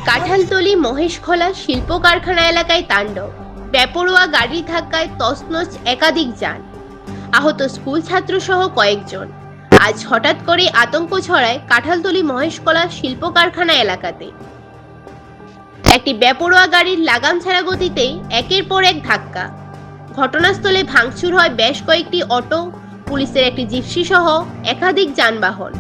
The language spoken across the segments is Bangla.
কাঁঠালতলী মহেশখোলা শিল্প কারখানা এলাকায় তাণ্ডব, বেপরোয়া গাড়ির ধাক্কায় তছনছ একাধিক যান, আহত স্কুল ছাত্র সহ কয়েকজন। আজ হঠাৎ করে আতঙ্ক ছড়ায় কাঁঠালতলী মহেশখোলা শিল্প কারখানা এলাকাতে। একটি বেপরোয়া গাড়ির লাগাম ছাড়া গতিতে একের পর এক ধাক্কা। ঘটনাস্থলে ভাঙচুর হয় বেশ কয়েকটি অটো, পুলিশের একটি জিপসি সহ একাধিক যানবাহন।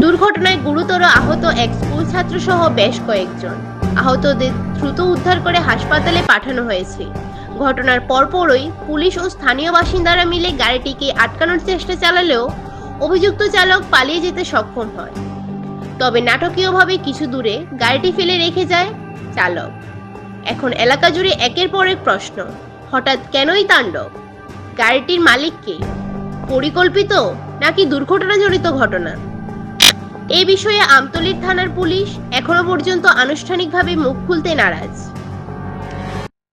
দুর্ঘটনায় গুরুতর আহত এক স্কুল ছাত্র সহ বেশ কয়েকজন। আহতদের দ্রুত উদ্ধার করে হাসপাতালে পাঠানো হয়েছে। ঘটনার পরপরই পুলিশ ও স্থানীয় বাসিন্দারা মিলে গাড়িটিকে আটকানোর চেষ্টা চালালেও অভিযুক্ত চালক পালিয়ে যেতে সক্ষম হয়। তবে নাটকীয়ভাবে কিছু দূরে গাড়িটি ফেলে রেখে যায় চালক। এখন এলাকা জুড়ে একের পর এক প্রশ্ন, হঠাৎ কেনই তাণ্ডব? গাড়িটির মালিক কে? পরিকল্পিত নাকি দুর্ঘটনাজনিত ঘটনা? এ বিষয়ে আমতলী থানার পুলিশ এখনো পর্যন্ত আনুষ্ঠানিকভাবে মুখ খুলতে নারাজ।